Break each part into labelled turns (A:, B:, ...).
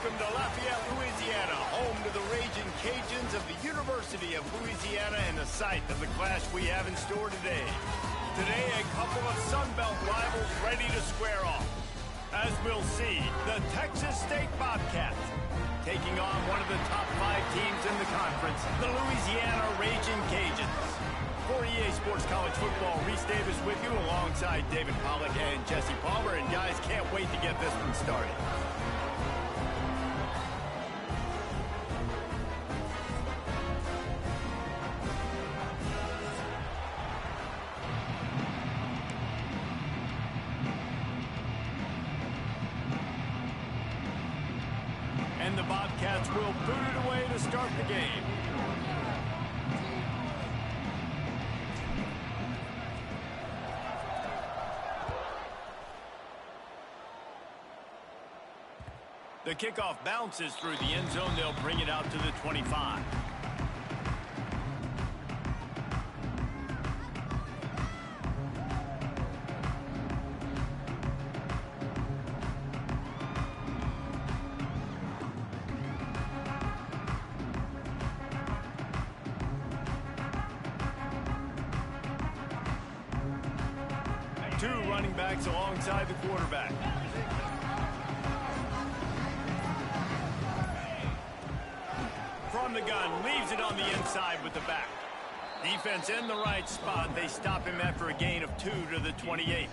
A: welcome to Lafayette, Louisiana, home to the Raging Cajuns of the University of Louisiana and the site of the clash we have in store today. Today, a couple of Sun Belt rivals ready to square off. As we'll see, the Texas State Bobcats taking on one of the top 5 teams in the conference, the Louisiana Raging Cajuns. For EA Sports College Football, Reese Davis with you alongside David Pollack and Jesse Palmer. And guys, can't wait to get this one started. And the Bobcats will boot it away to start the game. The kickoff bounces through the end zone. They'll bring it out to the 25. Two running backs alongside the quarterback. From the gun, leaves it on the inside with the back. Defense in the right spot. They stop him after a gain of 2 to the 28.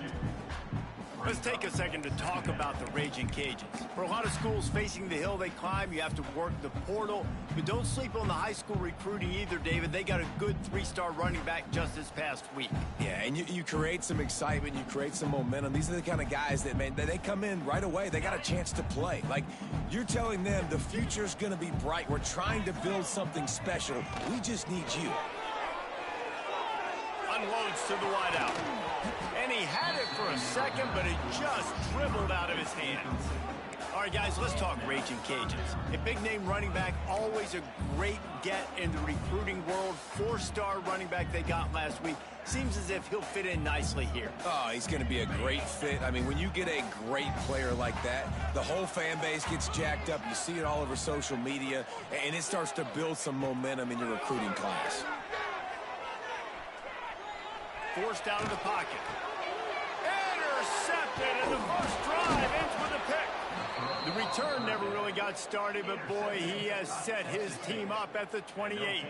A: Let's take a second to talk about the Raging Cajuns. For a lot of schools facing the hill they climb, you have to work the portal. But don't sleep on the high school recruiting either, David. They got a good 3-star running back just this past week.
B: Yeah, and you create some excitement, you create some momentum. These are the kind of guys that, man, they come in right away. They got a chance to play. Like, you're telling them the future's going to be bright. We're trying to build something special. We just need you.
A: Unloads to the wideout. And he had it for a second, but it just dribbled out of his hands. All right, guys, let's talk Raging Cajuns. A big-name running back, always a great get in the recruiting world. 4-star running back they got last week. Seems as if he'll fit in nicely here.
B: Oh, he's going to be a great fit. I mean, when you get a great player like that, the whole fan base gets jacked up. You see it all over social media, and it starts to build some momentum in your recruiting class.
A: Forced out of the pocket. Intercepted, and the first drive ends with a pick. The return never really got started, but boy, he has set his team up at the 28.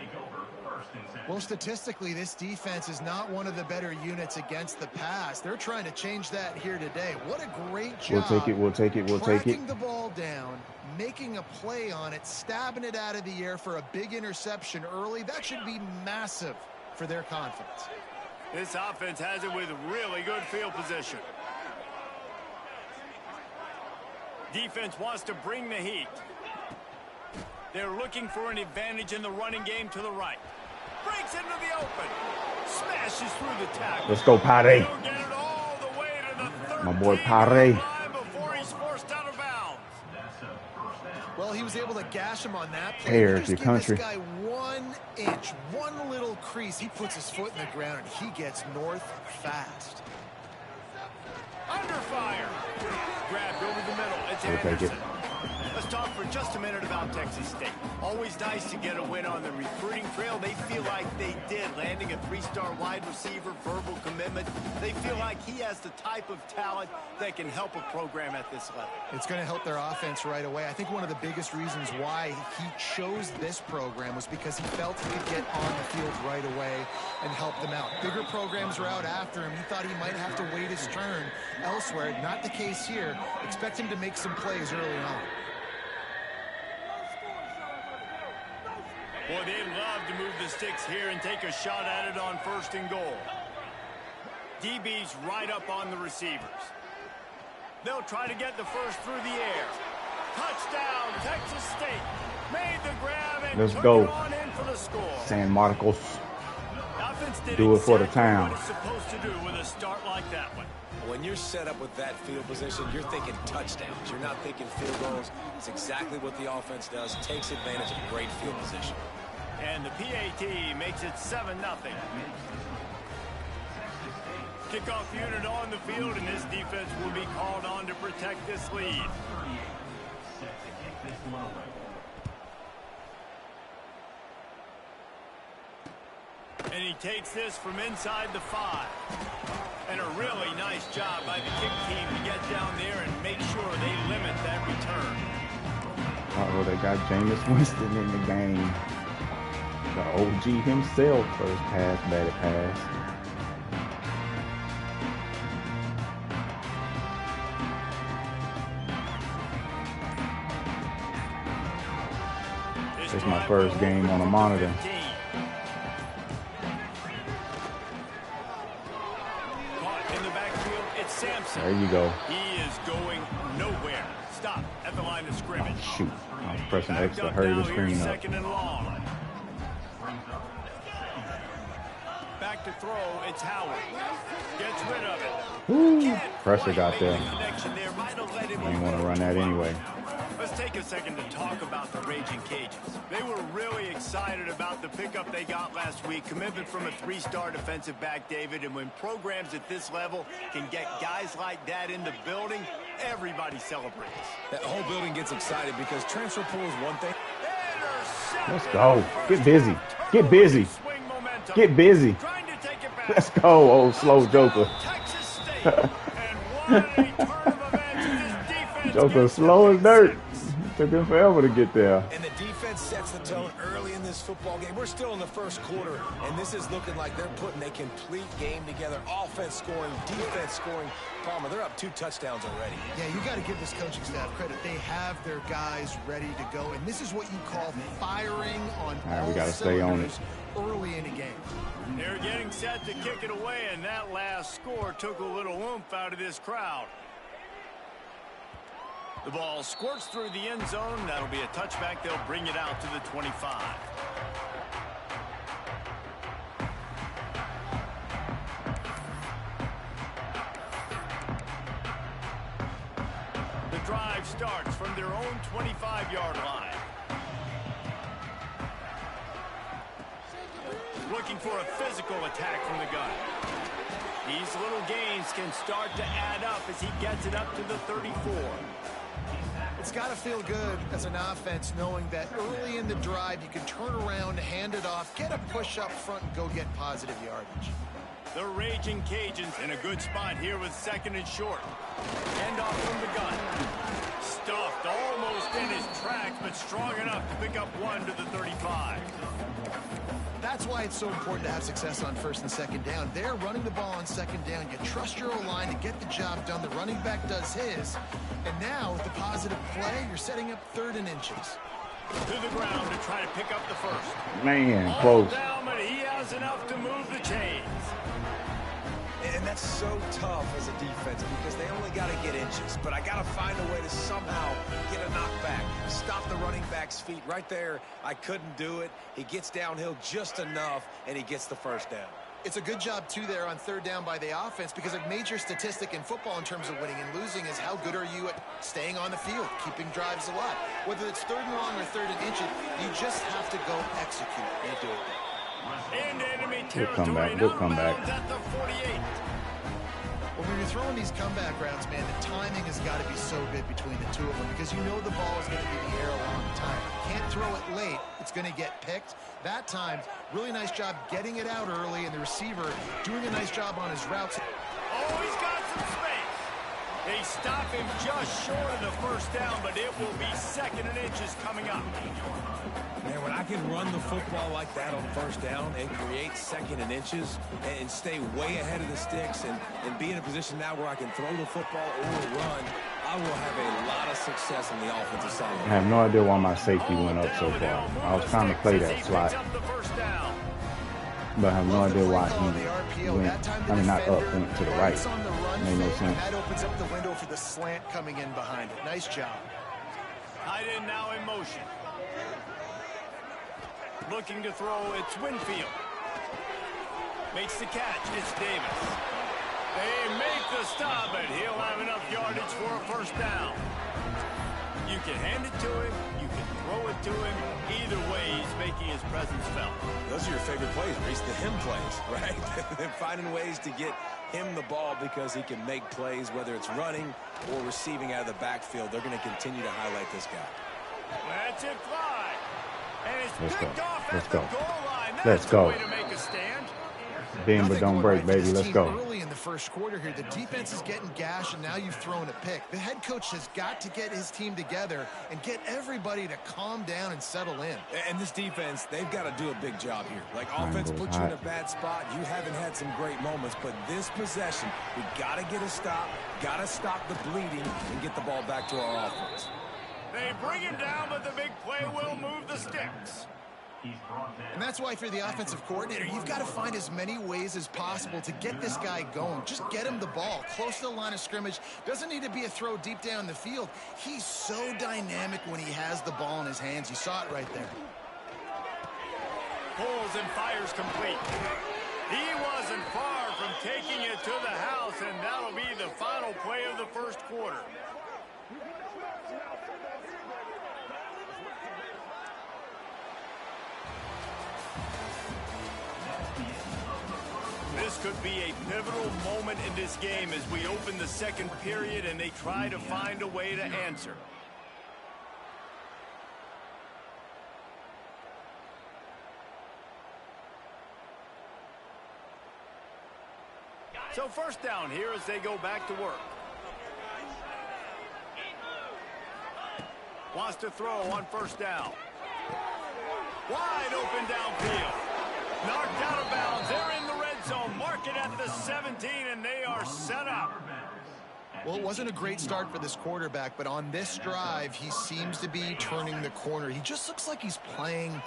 C: Well, statistically, this defense is not one of the better units against the pass. They're trying to change that here today. What a great job.
D: We'll take it.
C: Tracking the ball down, making a play on it, stabbing it out of the air for a big interception early. That should be massive for their confidence.
A: This offense has it with really good field position. Defense wants to bring the heat. They're looking for an advantage in the running game to the right. Breaks into the open. Smashes through the tackle.
D: Let's go, Pare.
A: Get it all the way to the
D: My boy Pare.
A: before he's forced out of bounds.
C: Well, he was able to gash him on that play.
D: Here's
C: Just
D: your
C: give
D: country.
C: this guy 1 inch, one little crease. He puts his foot in the ground, and he gets north fast.
A: Under fire. Grabbed over the middle. It's
D: We'll take
A: Anderson.
D: it.
A: Let's talk for just a minute about Texas State. Always nice to get a win on the recruiting trail. They feel like they did, landing a 3-star wide receiver, verbal commitment. They feel like he has the type of talent that can help a program at this level.
C: It's going to help their offense right away. I think one of the biggest reasons why he chose this program was because he felt he could get on the field right away and help them out. Bigger programs were out after him. He thought he might have to wait his turn elsewhere. Not the case here. Expect him to make some plays early on.
A: Boy, they'd love to move the sticks here and take a shot at it on 1st and goal. DB's right up on the receivers. They'll try to get the first through the air. Touchdown, Texas State. Made the grab and
D: Let's
A: took
D: go.
A: it on in for the score.
D: San Marcos.
A: Offense did
D: Do it for the
A: exactly
D: town.
A: what it's supposed to do with a start like that one.
B: When you're set up with that field position, you're thinking touchdowns. You're not thinking field goals. It's exactly what the offense does. Takes advantage of great field position.
A: And the PAT makes it 7-0. Kickoff unit on the field, and this defense will be called on to protect this lead. And he takes this from inside the 5. And a really nice job by the kick team to get down there and make sure they limit that return.
D: Uh-oh, they got Jameis Winston in the game. The OG himself, first pass, batted pass. This is my first game on a monitor. There you go.
A: He is going nowhere. Stop at the line of scrimmage.
D: Oh, shoot. I was pressing X to hurry the screen up.
A: Second and long. Back to throw. It's Howard. Gets rid of it.
D: Woo. Pressure got there. I didn't want to run that anyway.
A: Let's take a second to talk about the Raging Cajuns. They were really excited about the pickup they got last week. Commitment from a 3-star defensive back, David. And when programs at this level can get guys like that in the building, everybody celebrates.
B: That whole building gets excited because transfer pool is one thing.
D: Let's go. Get busy. Get busy. Get busy. Let's go, old slow Joker. Joker slow as dirt. Took him forever to get there.
B: And the defense sets the tone early in this football game. We're still in the first quarter, and this is looking like they're putting a complete game together. Offense scoring, defense scoring. Palmer, they're up 2 touchdowns already.
C: Yeah, you got to give this coaching staff credit. They have their guys ready to go, and this is what you call firing on all
D: we got to stay on it
C: early in a game.
A: They're getting set to kick it away, and that last score took a little oomph out of this crowd. The ball squirts through the end zone. That'll be a touchback. They'll bring it out to the 25. The drive starts from their own 25-yard line. Looking for a physical attack from the gun. These little gains can start to add up as he gets it up to the 34.
C: It's got to feel good as an offense knowing that early in the drive you can turn around, hand it off, get a push up front, and go get positive yardage.
A: The Raging Cajuns in a good spot here with 2nd and short. Hand off from the gun. Stuffed almost in his tracks, but strong enough to pick up 1 to the 35.
C: That's why it's so important to have success on 1st and 2nd down. They're running the ball on 2nd down. You trust your O-line to get the job done. The running back does his. And now, with the positive play, you're setting up 3rd and inches.
A: To the ground to try to pick up the first.
D: Man, close.
A: Down, but he has enough to move the chains.
B: And that's so tough as a defense because they only got to get inches. But I got to find a way to somehow get a knockback. Stop the running back's feet right there. I couldn't do it. He gets downhill just enough, and he gets the first down.
C: It's a good job, too, there on 3rd down by the offense because a major statistic in football in terms of winning and losing is how good are you at staying on the field, keeping drives alive. Whether it's 3rd and long or 3rd and inches, you just have to go execute and do it.
A: Into enemy
D: Good
A: territory.
D: comeback. Good comeback.
A: At the 48.
C: Well, when you're throwing these comeback routes, man, the timing has got to be so good between the two of them because you know the ball is going to be in the air a long time. You can't throw it late. It's going to get picked. That time, really nice job getting it out early, and the receiver doing a nice job on his routes.
A: Oh, he's got some space. They stop him just short of the first down, but it will be 2nd and inches coming up.
B: Man, when I can run the football like that on 1st down and create 2nd and inches and stay way ahead of the sticks and be in a position now where I can throw the football or run, I will have a lot of success on the offensive side.
D: I have no idea why my safety went up so far. I was trying to play that slot, but I have no idea why he went, I mean, not up, went to the right. Made no sense.
C: That opens up the window for the slant coming in behind it. Nice job.
A: Tight end now in motion. Looking to throw, it's Winfield. Makes the catch, it's Davis. They make the stop, and he'll have enough yardage for a first down. You can hand it to him, you can throw it to him. Either way, he's making his presence felt.
B: Those are your favorite plays, Reese, the him plays, right? They're finding ways to get him the ball because he can make plays, whether it's running or receiving out of the backfield. They're going to continue to highlight this guy.
A: defensive fly. And it's picked off at the goal line.
D: Let's
A: That's
D: go.
A: a way to make a stand.
D: Bend but don't break, baby. Let's go.
C: Early in the first quarter here, the defense is getting gashed, and now you've thrown a pick. The head coach has got to get his team together and get everybody to calm down and settle in.
B: And this defense, they've got to do a big job here. Like, offense put you in a bad spot. You haven't had some great moments, but this possession, we got to get a stop, got to stop the bleeding, and get the ball back to our offense.
A: They bring him down, but the big play will move the sticks.
C: And that's why, for the offensive coordinator, you've got to find as many ways as possible to get this guy going. Just get him the ball close to the line of scrimmage. Doesn't need to be a throw deep down the field. He's so dynamic when he has the ball in his hands. You saw it right there.
A: Pulls and fires complete. He wasn't far from taking it to the house, and that'll be the final play of the first quarter. This could be a pivotal moment in this game as we open the second period and they try to find a way to answer. So first down here as they go back to work. Wants to throw on first down. Wide open downfield. Knocked out of bounds. They're in the red zone. Mark it at the 17, and they are set up.
C: Well, it wasn't a great start for this quarterback, but on this drive, he seems to be turning the corner. He just looks like he's playing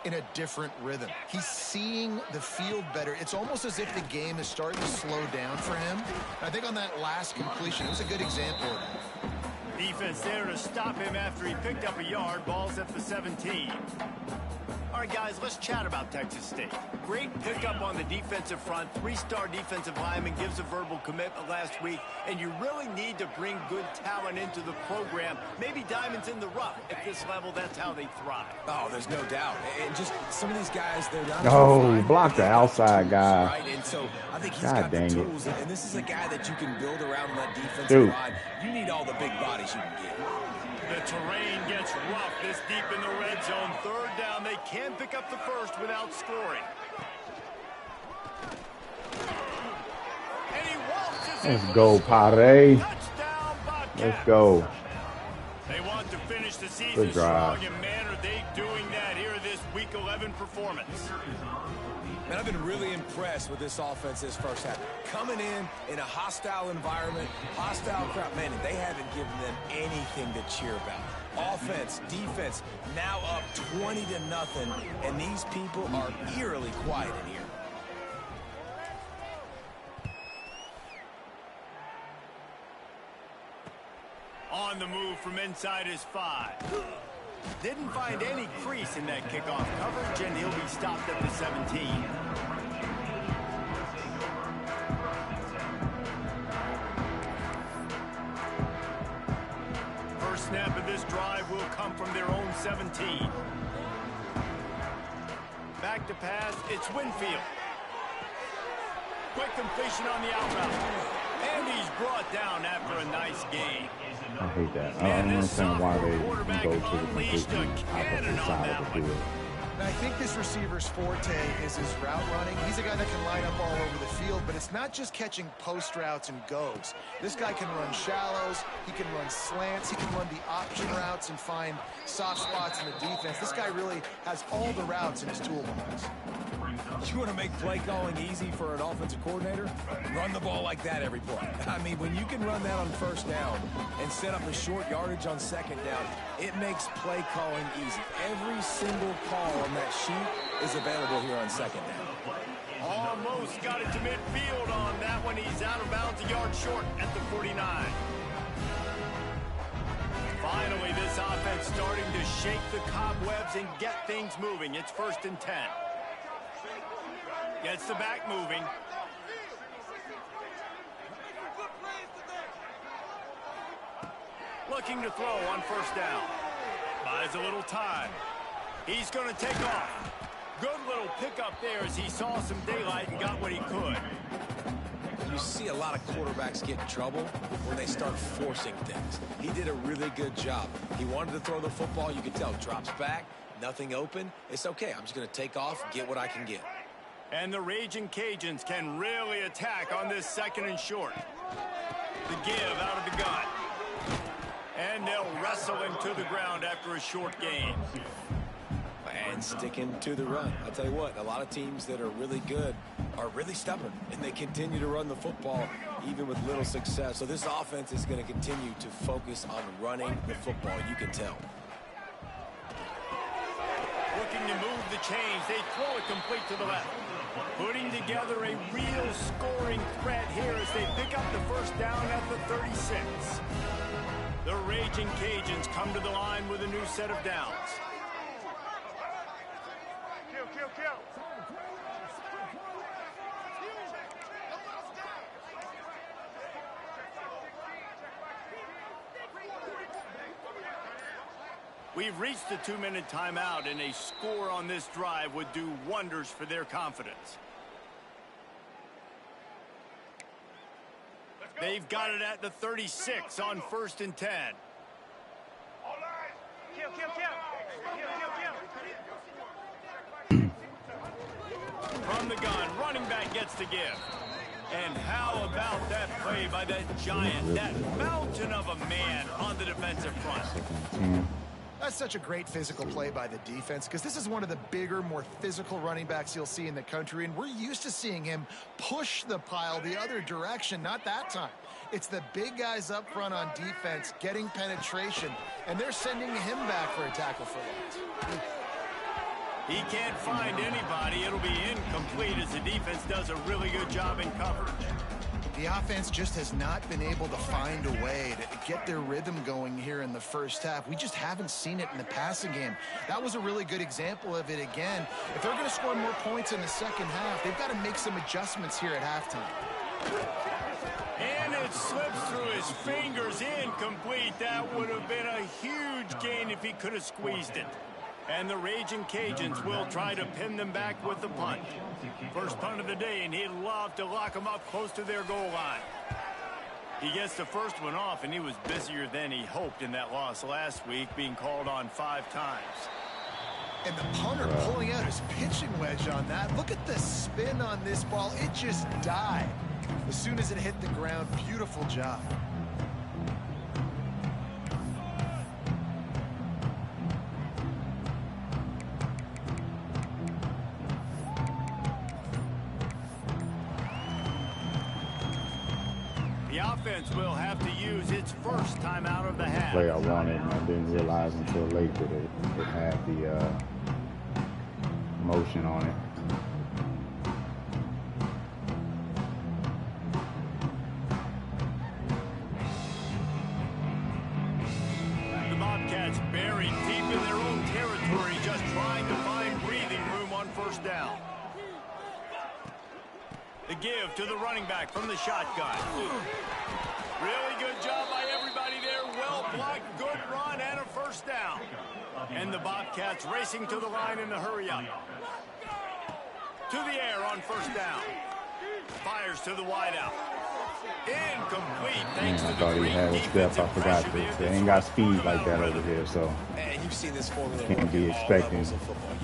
C: in a different rhythm. He's seeing the field better. It's almost as if the game is starting to slow down for him. I think on that last completion, it was a good example of that.
A: Defense there to stop him after he picked up a yard. Ball's at the 17. All right, guys, let's chat about Texas State. Great pickup on the defensive front. Three-star defensive lineman gives a verbal commitment last week, and you really need to bring good talent into the program. Maybe diamonds in the rough. At this level, that's how they thrive.
B: Oh, there's no doubt. And just some of these guys, they're not...
D: Oh, block the outside guy.
B: Right, and so I think he's
D: God
B: got the
D: dang
B: tools, and this is a guy that you can build around that defensive
D: Dude.
B: line. You need all the big bodies you can get.
A: The terrain gets rough this deep in the red zone. Third down, they can pick up the first without scoring. And he waltzes in.
D: Let's go, Pare.
A: Touchdown, Bobcats.
D: Let's go.
A: They want to finish the season
D: Good drive.
A: strong, and man, are they doing that here this Week 11 performance.
B: Man, I've been really impressed with this offense this first half. Coming in a hostile environment, hostile crowd, man, they haven't given them anything to cheer about. Offense, defense, now up 20-0, and these people are eerily quiet in here.
A: On the move from inside his 5. Didn't find any crease in that kickoff coverage, and he'll be stopped at the 17. First snap of this drive will come from their own 17. Back to pass, it's Winfield. Quick completion on the out route. And he's brought down after a nice gain.
D: I hate that. I don't understand why they go to the completely opposite side of the field.
C: And I think this receiver's forte is his route running. He's a guy that can line up all over the field, but it's not just catching post routes and goes. This guy can run shallows, he can run slants, he can run the option routes and find soft spots in the defense. This guy really has all the routes in his toolbox.
B: You want to make play calling easy for an offensive coordinator? Run the ball like that every play. I mean, when you can run that on first down and set up a short yardage on second down, it makes play calling easy. Every single call on that sheet is available here on second down.
A: Almost got it to midfield on that one. He's out of bounds, a yard short at the 49. Finally, this offense starting to shake the cobwebs and get things moving. It's 1st and 10. Gets the back moving. Looking to throw on first down. Buys a little time. He's going to take off. Good little pickup there as he saw some daylight and got what he could.
B: You see a lot of quarterbacks get in trouble when they start forcing things. He did a really good job. He wanted to throw the football. You could tell. Drops back, nothing open. It's okay. I'm just going to take off, get what I can get.
A: And the Raging Cajuns can really attack on this 2nd and short. The give out of the gun. And they'll wrestle him to the ground after a short gain.
B: And sticking to the run. I'll tell you what, a lot of teams that are really good are really stubborn, and they continue to run the football even with little success. So this offense is going to continue to focus on running the football. You can tell.
A: Looking to move the chains. They throw it complete to the left. Putting together a real scoring threat here as they pick up the first down at the 36. The Raging Cajuns come to the line with a new set of downs. Kill. We've reached the 2-minute timeout, and a score on this drive would do wonders for their confidence. They've got it at the 36 on 1st and 10. From the gun, running back gets the give. And how about that play by that giant, that mountain of a man on the defensive front?
C: That's such a great physical play by the defense, because this is one of the bigger, more physical running backs you'll see in the country, and we're used to seeing him push the pile the other direction. Not that time. It's the big guys up front on defense getting penetration, and they're sending him back for a tackle for loss.
A: He can't find anybody. It'll be incomplete as the defense does a really good job in coverage.
C: The offense just has not been able to find a way to get their rhythm going here in the first half. We just haven't seen it in the passing game. That was a really good example of it again. If they're going to score more points in the second half, they've got to make some adjustments here at halftime.
A: And it slips through his fingers, incomplete. That would have been a huge gain if he could have squeezed it. And the Raging Cajuns will try to pin them back with the punt. First punt of the day, and he'd love to lock them up close to their goal line. He gets the first one off, and he was busier than he hoped in that loss last week, being called on 5 times.
C: And the punter pulling out his pitching wedge on that. Look at the spin on this ball. It just died as soon as it hit the ground. Beautiful job.
A: Offense will have to use its first time out of the half.
D: Play I wanted, and I didn't realize until late that it had the motion on it.
A: The Bobcats buried deep in their own territory, just trying to find breathing room on first down. The give to the running back from the shotgun. Really good job by everybody there. Well blocked, good run, and a first down. And the Bobcats racing to the line in the hurry-up. To the air on first down. Fires to the wideout. Incomplete thanks to the
D: thought he had a step. I forgot that they ain't got speed like that over here, so
B: And you've seen this formula.
D: can't be expecting.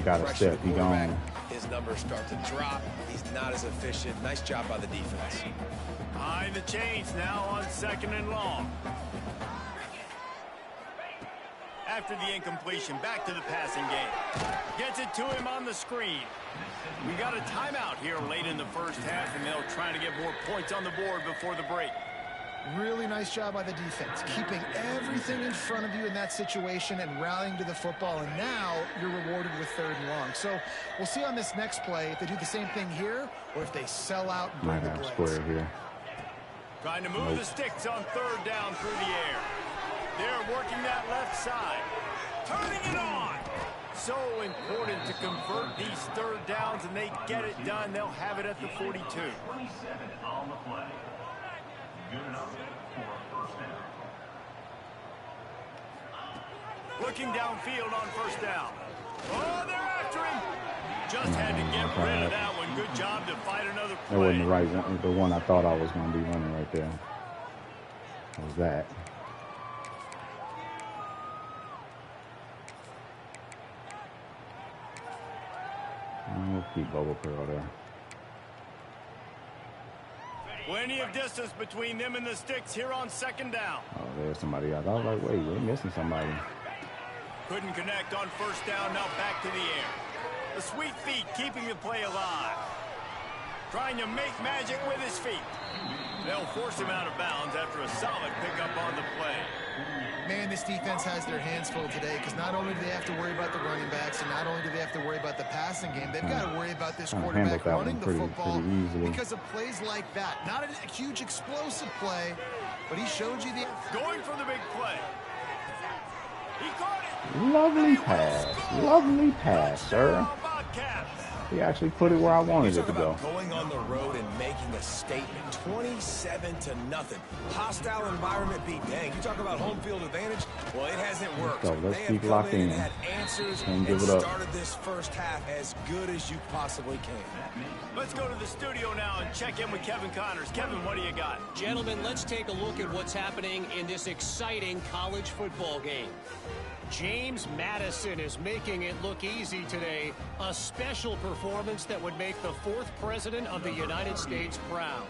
D: Got a step, he gone.
B: His numbers start to drop. He's not as efficient. Nice job by the defense.
A: Behind the chains now on 2nd and long. After the incompletion, back to the passing game. Gets it to him on the screen. We got a timeout here late in the first half, and they'll try to get more points on the board before the break.
C: Really nice job by the defense, keeping everything in front of you in that situation and rallying to the football, and now you're rewarded with 3rd and long. So we'll see on this next play if they do the same thing here or if they sell out and bring
D: Might
C: the
D: have
C: blitz.
D: square here.
A: Trying to move the sticks on 3rd down through the air. They're working that left side. Turning it on. So important to convert these 3rd downs, and they get it done. They'll have it at the 42.
E: 27 on the play. Good enough for a first down.
A: Looking downfield on first down. Oh, they're after him. Just had to get rid of that one. Good job to fight another play.
D: That wasn't the right one. The one I thought I was going to be running right there. What was that? We'll keep Bobo Pearl there.
A: Plenty of distance between them and the sticks here on second down.
D: Oh, there's somebody else. I was like, wait, we're missing somebody.
A: Couldn't connect on first down. Now back to the air. The sweet feet keeping the play alive. Trying to make magic with his feet. They'll force him out of bounds after a solid pickup on the play.
C: Man, this defense has their hands full today because not only do they have to worry about the running backs and not only do they have to worry about the passing game, they've got to worry about this quarterback running the football because of plays like that. Not a huge explosive play, but he showed you the...
A: Going for the big play. He caught it.
D: Lovely pass. Lovely pass, sir. He actually put it where I wanted it to go.
B: Going on the road and making a statement. 27-0. Hostile environment beat. Dang, you talk about home field advantage? Well, it hasn't worked.
D: So let's
B: they
D: keep
B: have
D: locked in.
B: had answers
D: and give it up.
B: Started this first half as good as you possibly can.
A: Let's go to the studio now and check in with Kevin Connors. Kevin, what do you got?
F: Gentlemen, let's take a look at what's happening in this exciting college football game. James Madison is making it look easy today. A special performance that would make the 4th president of the United States proud.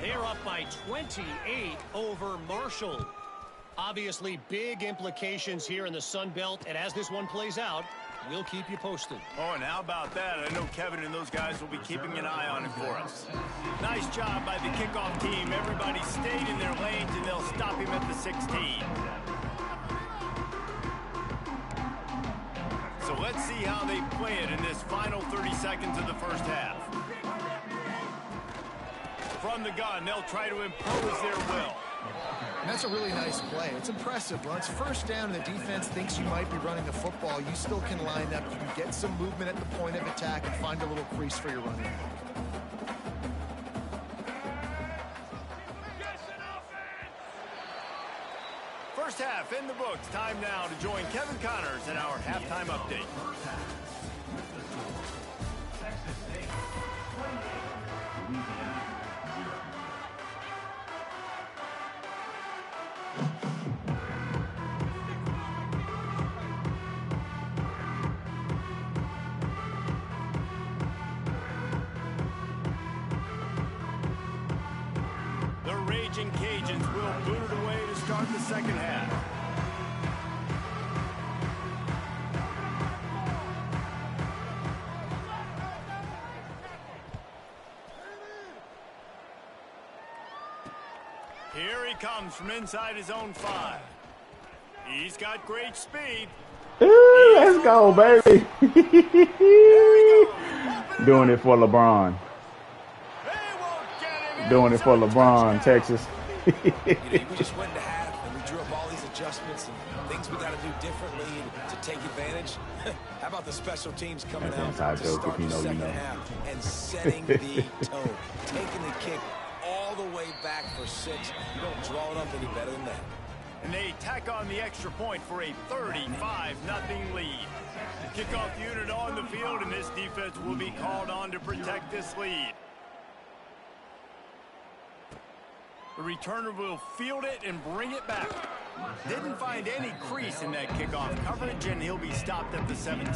F: They're up by 28 over Marshall. Obviously, big implications here in the Sun Belt, and as this one plays out, we'll keep you posted.
A: Oh, and how about that? I know Kevin and those guys will be keeping an eye on it for us. Nice job by the kickoff team. Everybody stayed in their lanes, and they'll stop him at the 16. So let's see how they play it in this final 30 seconds of the first half. From the gun, they'll try to impose their will.
C: And that's a really nice play. It's impressive. When it's first down and the defense thinks you might be running the football, you still can line up. You can get some movement at the point of attack and find a little crease for your running.
A: First half in the books. Time now to join Kevin Connors in our halftime update. The Raging Cajuns will boot it away to start the second half. Here he comes from inside his own 5. He's got great speed.
D: Ooh, let's go, baby. Doing it for LeBron. Doing it for LeBron, Texas.
B: We just went to half and we drew up all these adjustments and things we got to do differently to take advantage. How about the special teams coming out to start the second half and setting the tone, taking the kick all the way back for 6. You don't draw it up any better than that.
A: And they tack on the extra point for a 35-0 lead. Kickoff unit on the field, and this defense will be called on to protect this lead. The returner will field it and bring it back. Didn't find any crease in that kickoff coverage, and he'll be stopped at the 17.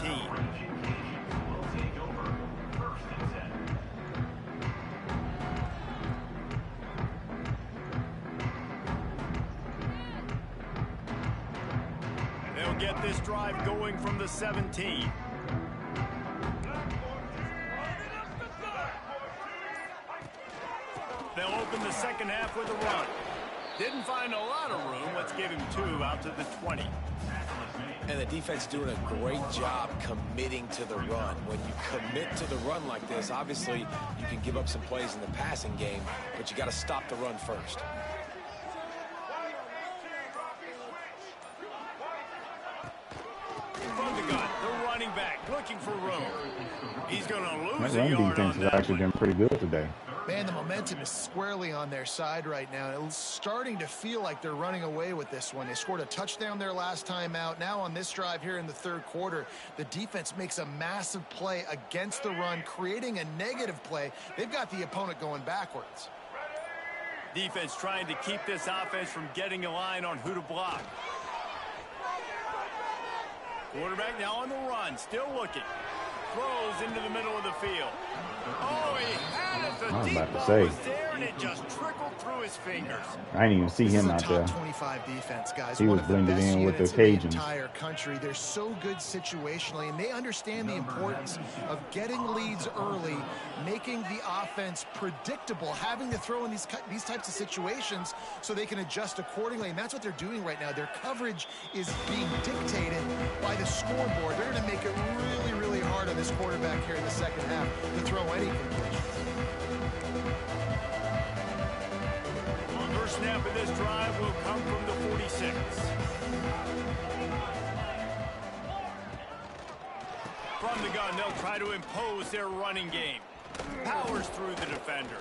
A: They'll get this drive going from the 17. They'll open the second half with a run. Didn't find a lot of room. Let's give him 2 out to the 20.
B: And the defense doing a great job committing to the run. When you commit to the run like this, obviously you can give up some plays in the passing game, but you got to stop the run first.
A: From the gun, the running back looking for room. He's going to lose
D: That
A: a
D: run
A: yard
D: defense
A: on
D: has
A: that
D: actually
A: one.
D: been pretty good today.
C: Man, the momentum is squarely on their side right now. It's starting to feel like they're running away with this one. They scored a touchdown their last time out. Now on this drive here in the third quarter, the defense makes a massive play against the run, creating a negative play. They've got the opponent going backwards.
A: Defense trying to keep this offense from getting a line on who to block. Quarterback now on the run, still looking. Throws into the middle of the field. Oh, he had it. The deep ball was there, and it just trickled through his fingers.
D: I didn't even see him out there.
C: This is a top 25 defense, guys.
D: He was blended in with the Cajuns.
C: Entire country. They're so good situationally, and they understand the importance of getting leads early, making the offense predictable, having to throw in these types of situations so they can adjust accordingly. And that's what they're doing right now. Their coverage is being dictated by the scoreboard. They're going to make it really, really hard on this quarterback here in the second half to throw any completions.
A: First snap of this drive will come from the 46. From the gun, they'll try to impose their running game. Powers through the defender.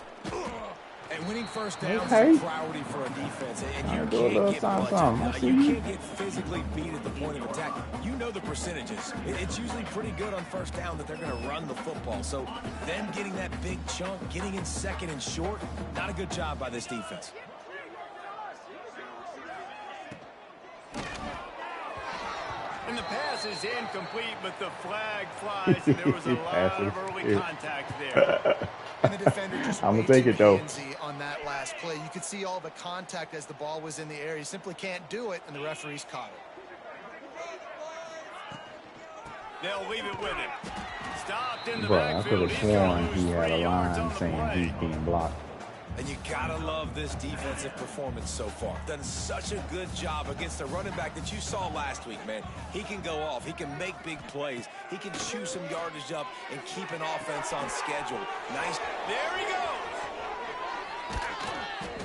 B: And winning first down is a priority for a defense. And you can't get bludgeoned. You can't get physically beat at the point of attack. You know the percentages. It's usually pretty good on first down that they're going to run the football. So them getting that big chunk, getting in second and short, not a good job by this defense.
A: And the pass is incomplete, but the flag flies, and there was a lot of early contact there.
C: And the defender just
D: I'm going to take it, though.
C: On that last play. You could see all the contact as the ball was in the air. He simply can't do it, and the referees caught it.
A: They'll leave it with him. Stopped in the
D: I could
A: backfield.
D: have sworn he had a line saying he's being blocked.
B: And you gotta love this defensive performance so far. Done such a good job against a running back that you saw last week, man. He can go off. He can make big plays. He can chew some yardage up and keep an offense on schedule. Nice.
A: There he goes.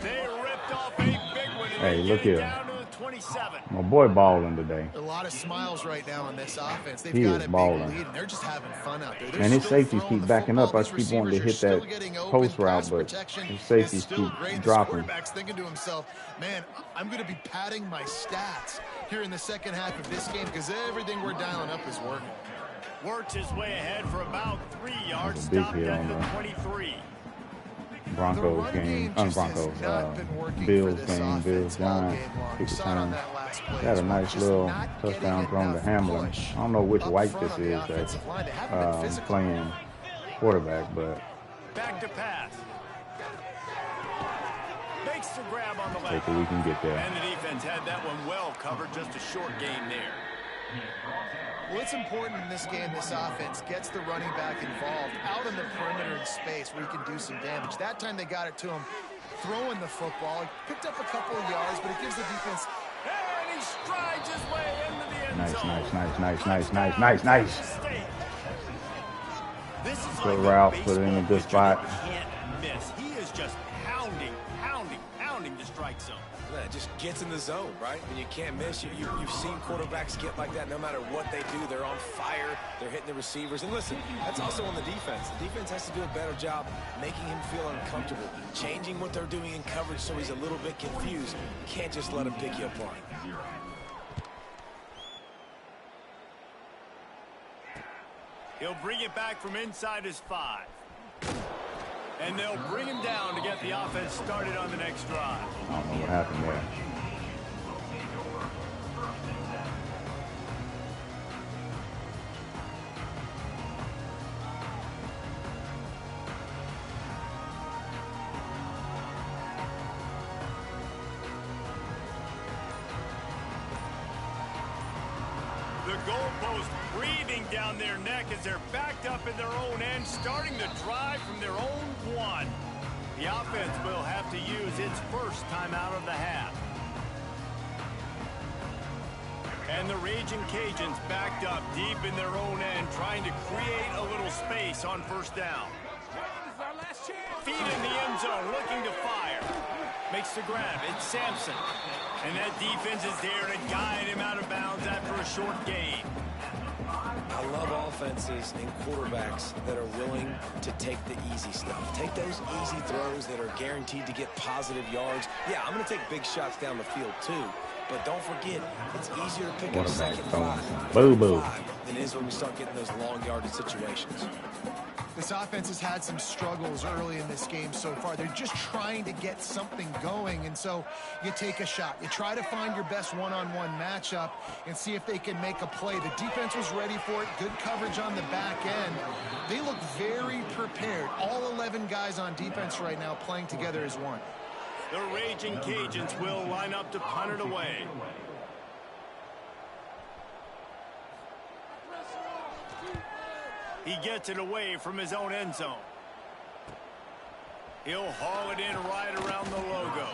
A: They ripped off a big one.
D: Hey, look here.
A: Down to the 27.
D: My boy balling today.
C: A lot of smiles right now on this offense. They've
D: He
C: got
D: is
C: a
D: balling.
C: big lead, and they're just having fun out there.
D: And his safeties keep backing up. I keep wanting to hit that post route, but his safeties keep dropping.
C: Quarterback's thinking to himself, man, I'm going to be padding my stats here in the second half of this game because everything we're dialing up is working.
A: Works his way ahead for about 3 yards.
D: Big
A: Stopped
D: hit
A: at
D: on
A: the
D: the
A: 23.
D: Bills game, Bills Giants. People saying got a nice little touchdown thrown to Hamlin. I don't know which white this is that's playing quarterback, but
A: Back to pass. Makes the grab on the left.
D: take it, we can get there.
A: And the defense had that one well covered. Just a short gain there.
C: Well, it's important in this game, this offense gets the running back involved out in the perimeter in space where he can do some damage. That time they got it to him throwing the football. He picked up a couple of yards, but it gives the defense.
A: And he strides his way into the end zone.
D: Nice.
A: This is
D: Good
A: like
D: route, put it in a good spot.
A: He can't miss. He is just pounding the strike zone.
B: It just gets in the zone, right? And you can't miss. You've seen quarterbacks get like that no matter what they do. They're on fire. They're hitting the receivers. And listen, that's also on the defense. The defense has to do a better job making him feel uncomfortable, changing what they're doing in coverage so he's a little bit confused. You can't just let him pick you apart.
A: He'll bring it back from inside his 5. And they'll bring him down to get the offense started on the next drive.
D: I don't know what happened there.
A: The goalpost breathing down their neck as they're backed up in their own end, starting the drive from their own 1. The offense will have to use its first timeout of the half. And the Raging Cajuns backed up deep in their own end, trying to create a little space on first down. Feet in the end zone, looking to fire. Makes the grab. It's Sampson. And that defense is there to guide him out of bounds after a short gain.
B: I love offenses and quarterbacks that are willing to take the easy stuff. Take those easy throws that are guaranteed to get positive yards. Yeah, I'm going to take big shots down the field too, but don't forget, it's easier to pick up second five than it is when we start getting those long yardage situations.
C: This offense has had some struggles early in this game so far. They're just trying to get something going, and so you take a shot. You try to find your best one-on-one matchup and see if they can make a play. The defense was ready for it. Good coverage on the back end. They look very prepared. All 11 guys on defense right now playing together as one.
A: The Raging Cajuns will line up to punt it away. He gets it away from his own end zone. He'll haul it in right around the logo.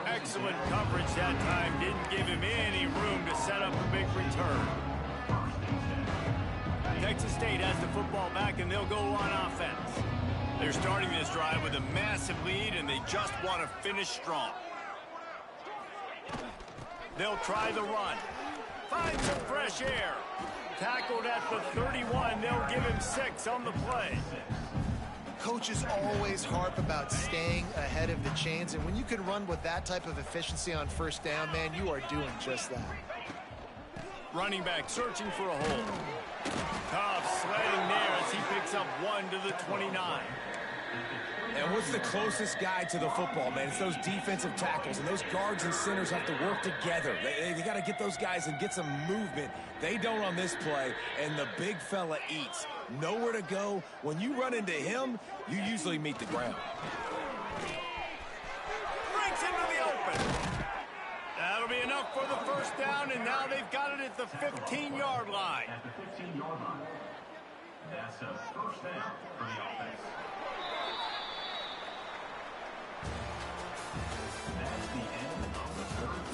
A: Excellent coverage that time. Didn't give him any room to set up a big return. Texas State has the football back, and they'll go on offense. They're starting this drive with a massive lead, and they just want to finish strong. They'll try the run. Find some fresh air. Tackled at the 31. They'll give him 6 on the play.
C: Coaches always harp about staying ahead of the chains, and when you can run with that type of efficiency on first down, man, you are doing just that.
A: Running back searching for a hole. Tough sledding there as he picks up 1 to the 29.
B: And what's the closest guy to the football, man? It's those defensive tackles, and those guards and centers have to work together. They got to get those guys and get some movement. They don't on this play, and the big fella eats. Nowhere to go. When you run into him, you usually meet the ground.
A: Breaks into the open. That'll be enough for the first down, and now they've got it at the 15-yard line.
E: At the 15-yard line. That's a first down for the offense.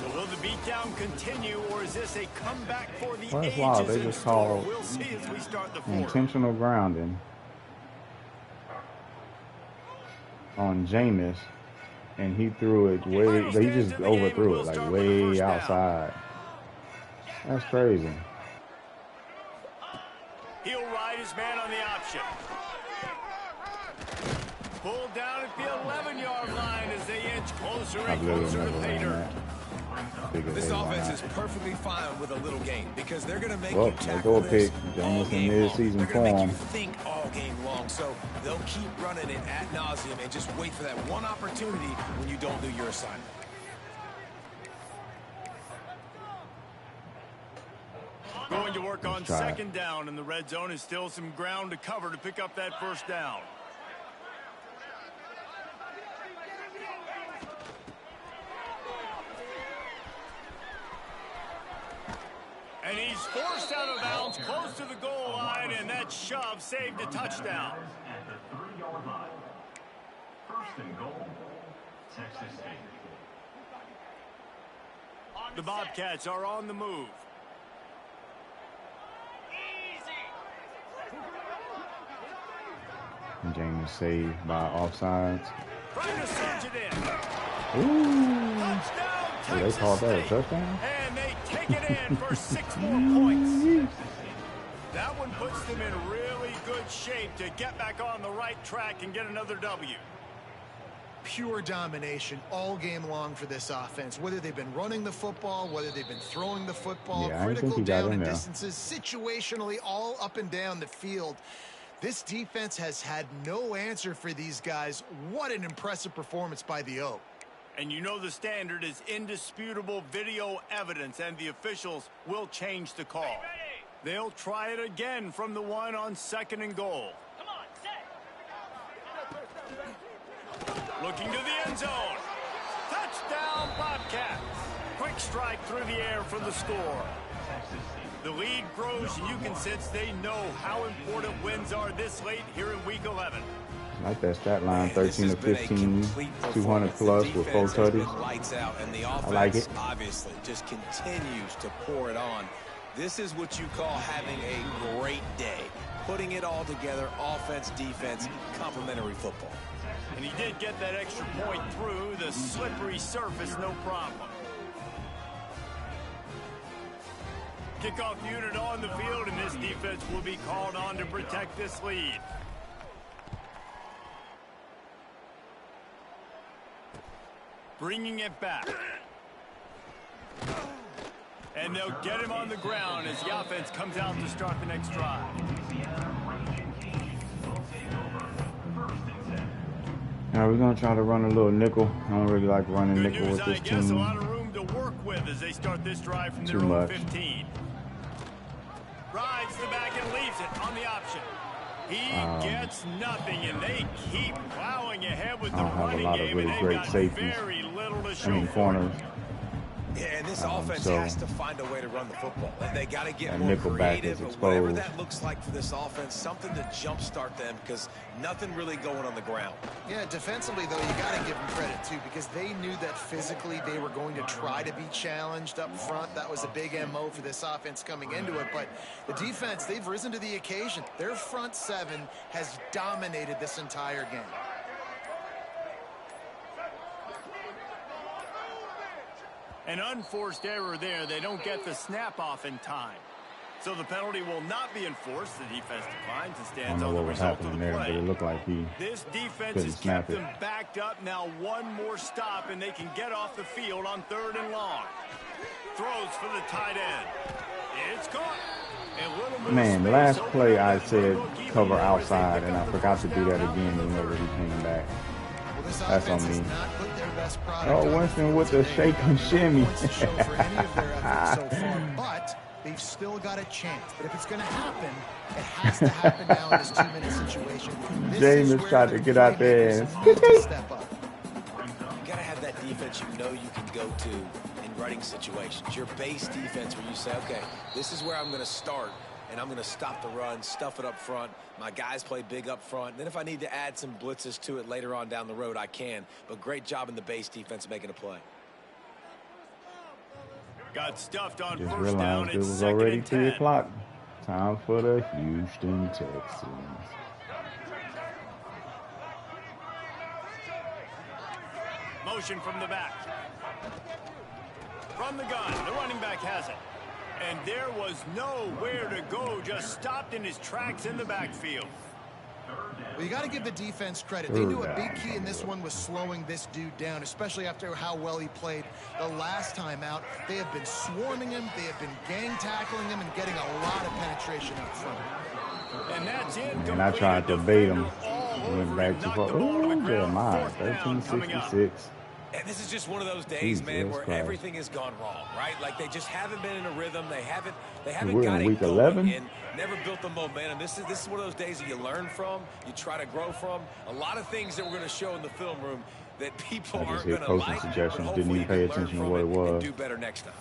A: So will the beatdown continue, or is this a comeback for the
D: Well,
A: ages
D: wow, they
A: in
D: just
A: store?
D: called
A: We'll see as we start the fourth.
D: intentional grounding on Jameis, and he threw it way, he just overthrew it, like way outside. That's crazy.
A: He'll ride his man on the option. Pulled down at the 11-yard line as they inch closer and closer to pay dirt.
B: This offense is perfectly fine with a little game because they're going to make
D: Well,
B: you
D: they
B: tackle
D: go pick
B: this all
D: Jameis in
B: game long.
D: mid-season
B: They're going to make you
D: form.
B: think all game long. So they'll keep running it ad nauseum and just wait for that one opportunity when you don't do your assignment.
A: Going to work on second down, and the red zone is still some ground to cover to pick up that first down. And he's forced out of bounds close to the goal line, and that shove saved a touchdown.
E: At the 3-yard line. First and goal. Texas State.
A: The Bobcats are on the move.
D: Jameis saved by offsides.
A: Trying to surge it in.
D: Ooh.
A: Touchdown,
D: So they
A: Texas
D: called that a
A: State.
D: touchdown?
A: And they take it in for 6 more points. That one puts them in really good shape to get back on the right track and get another W.
C: Pure domination all game long for this offense. Whether they've been running the football, whether they've been throwing the football,
D: Yeah, I didn't think
C: critical
D: he got
C: down
D: in
C: and
D: there.
C: distances, situationally all up and down the field. This defense has had no answer for these guys. What an impressive performance by the Oak.
A: And you know the standard is indisputable video evidence, and the officials will change the call. They'll try it again from the one on second and goal.
G: Come on, set.
A: Looking to the end zone. Touchdown, Bobcats. Quick strike through the air for the score. The lead grows, and you can sense they know how important wins are this late here in Week 11.
D: Like that stat line,
B: Man, this
D: 13 to
B: has been a
D: 15,
B: complete
D: 200
B: performance.
D: plus
B: The
D: with 4
B: defense has been
D: tutties.
B: lights out, and the offense
D: I like it.
B: obviously just continues to pour it on. This is what you call having a great day. Putting it all together, offense, defense, complementary football.
A: And he did get that extra point through the slippery surface, no problem. Kickoff unit on the field, and this defense will be called on to protect this lead. Bringing it back. And they'll get him on the ground as the offense comes out to start the next drive.
D: Now we're going to try to run a little nickel. I don't really like running nickel with this
A: team. A lot
D: team.
A: of room to work with as they start this drive from
D: Too
A: their own
D: much.
A: 15. Rides the back and leaves it on the option. He gets nothing, and they keep plowing ahead with the running game, and they've got very little to show for it.
B: Yeah, and this offense
D: so
B: has to find a way to run the football. They got to get more
D: nickel back
B: creative,
D: is
B: but whatever
D: exposed.
B: that looks like for this offense, something to jumpstart them because nothing really going on the ground.
C: Yeah, defensively, though, you got to give them credit, too, because they knew that physically they were going to try to be challenged up front. That was a big MO for this offense coming into it. But the defense, they've risen to the occasion. Their front seven has dominated this entire game.
A: An unforced error there. They don't get the snap off in time. So the penalty will not be enforced. The defense declines and stands on the result of the
D: there,
A: play.
D: but it looked like he
A: This defense has kept them backed up. Now one more stop, and they can get off the field on 3rd and long. Throws for the tight end. It's caught.
D: Man, last play I said cover outside, and I forgot to do that again whenever he came back. That's on me. Oh, Winston with the shake and shimmy.
C: But they've still got a chance. But if it's going to happen, it has to happen now in this 2-minute situation.
D: James tried to get out there and
C: step up.
B: You got to have that defense you know you can go to in running situations. Your base defense where you say, okay, this is where I'm going to start, and I'm going to stop the run, stuff it up front. My guys play big up front. Then if I need to add some blitzes to it later on down the road, I can. But great job in the base defense making a play.
A: Got stuffed on
D: Just
A: first down.
D: realized it
A: It's
D: was
A: 2nd
D: already
A: and
D: 3
A: 10.
D: o'clock. Time for the Houston Texans.
A: Motion from the back. From the gun, the running back has it. And there was nowhere to go, just stopped in his tracks in the backfield.
C: Well, you got to give the defense credit. They knew a big key in this one was slowing this dude down, especially after how well he played the last time out. They have been swarming him. They have been gang tackling him and getting a lot of penetration up front.
A: And that's incomplete.
D: And I tried to bait him. Went back too far. Ooh, Jeremiah, 1366.
B: And this is just one of those days, man, where everything has gone wrong, right? Like they just haven't been in a rhythm. They haven't got it going and never built the momentum. This is one of those days that you learn from, you try to grow from. A lot of things that we're going to show in the film room that people aren't going to like, but hopefully you can learn from it and do better next time.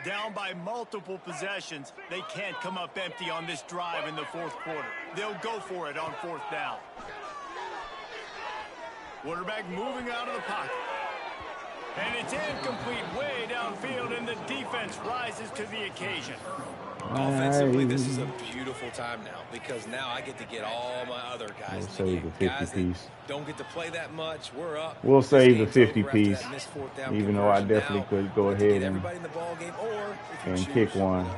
A: Down by multiple possessions, they can't come up empty on this drive in the 4th quarter. They'll go for it on 4th down. Quarterback moving out of the pocket. And it's incomplete way downfield, and the defense rises to the occasion.
B: Offensively, this is a beautiful time now because now I get to get all my other guys in the game. Guys that don't get to play that much, we're up.
D: We'll save the 50-piece, even though I definitely could go ahead and kick one.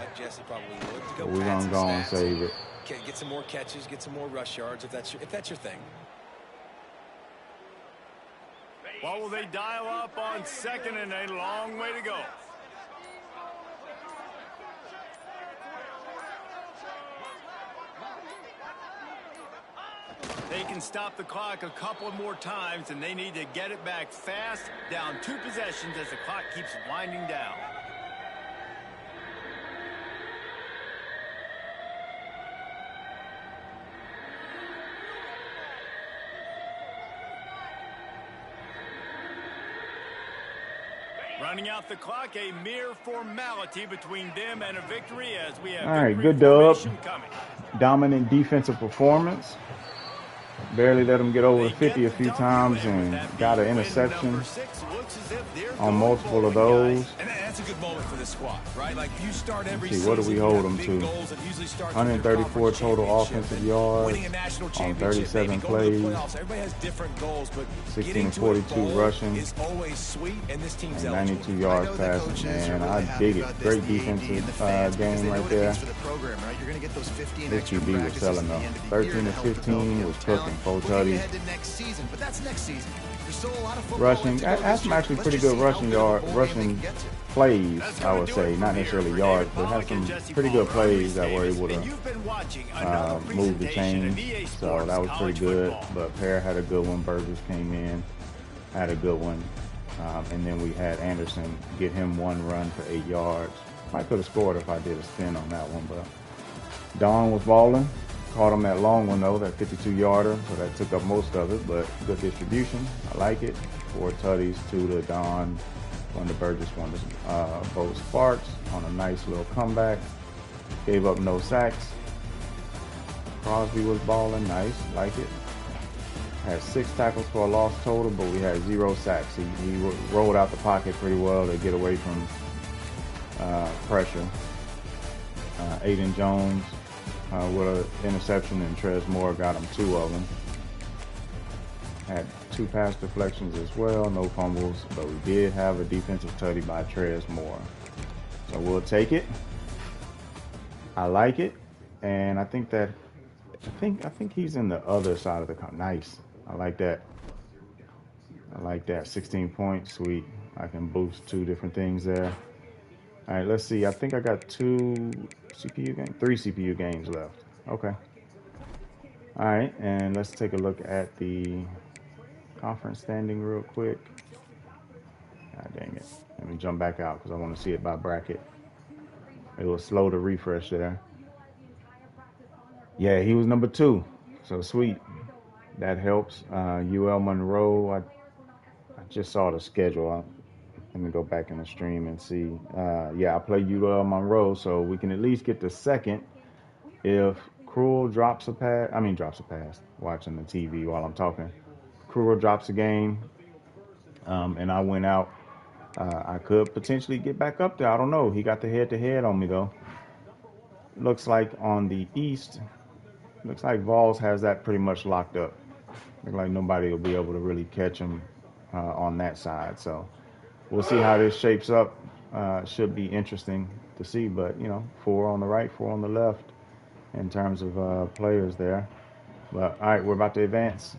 D: But we're going to go and save it.
B: Get some more catches, get some more rush yards if that's your thing.
A: What will they dial up on 2nd and a long way to go? They can stop the clock a couple more times, and they need to get it back fast, down 2 possessions as the clock keeps winding down. Running out the clock, a mere formality between them and a victory as we have.
D: All right, good dub.
A: Coming.
D: Dominant defensive performance. Barely let them get over 50 a few times and got an interception on multiple of those.
B: that's a good moment for the squad, right? Like you start every
D: see,
B: season,
D: what do we hold them to?
B: 134
D: total offensive yards
B: winning a national
D: on
B: championship,
D: 37 plays.
B: Everybody has different goals, but
D: 16 and 42 rushing.
B: is always sweet, and this team's
D: and 92 yards passing, man. I dig it. Great defensive game right there. This QB was selling up. 13 to 15 was cooking. 4 tutties. Rushing. That's some actually pretty good rushing plays, I would say. Not necessarily yards, but had some pretty good plays that were able to move the chains. So that was pretty good. But Pear had a good one. Burgess came in, had a good one. And then we had Anderson get him 1 run for 8 yards. I could have scored if I did a spin on that one, but Don was balling. Caught him that long one though, that 52-yarder, so that took up most of it, but good distribution. I like it. 4 tutties, 2 to Don, 1 to Burgess, 1 to Bo Sparks on a nice little comeback. Gave up no sacks. Crosby was balling, nice, like it. Had 6 tackles for a loss total, but we had 0 sacks. He rolled out the pocket pretty well to get away from pressure. Aiden Jones with an interception, and Trez Moore got him 2 of them. Had 2 pass deflections as well, no fumbles, but we did have a defensive tutty by Trez Moore. So we'll take it. I like it, and I think that I think he's in the other side of the nice. I like that. I like that. 16 points, sweet. I can boost 2 different things there. All right, let's see. I think I got 3 CPU games left. Okay. All right, and let's take a look at the conference standing real quick. God dang it. Let me jump back out because I want to see it by bracket. It was slow to refresh there. Yeah, he was number 2. So sweet. That helps. UL Monroe, I just saw the schedule. Let me go back in the stream and see. Yeah, I play UL Monroe, so we can at least get the second if Cruel drops a pass. Watching the TV while I'm talking. Cruel drops a game, and I went out. I could potentially get back up there. I don't know. He got the head-to-head on me, though. Looks like on the East, looks like Vols has that pretty much locked up. Looks like nobody will be able to really catch him on that side. So we'll see how this shapes up. Should be interesting to see, but 4 on the right, 4 on the left in terms of players there. But all right, we're about to advance.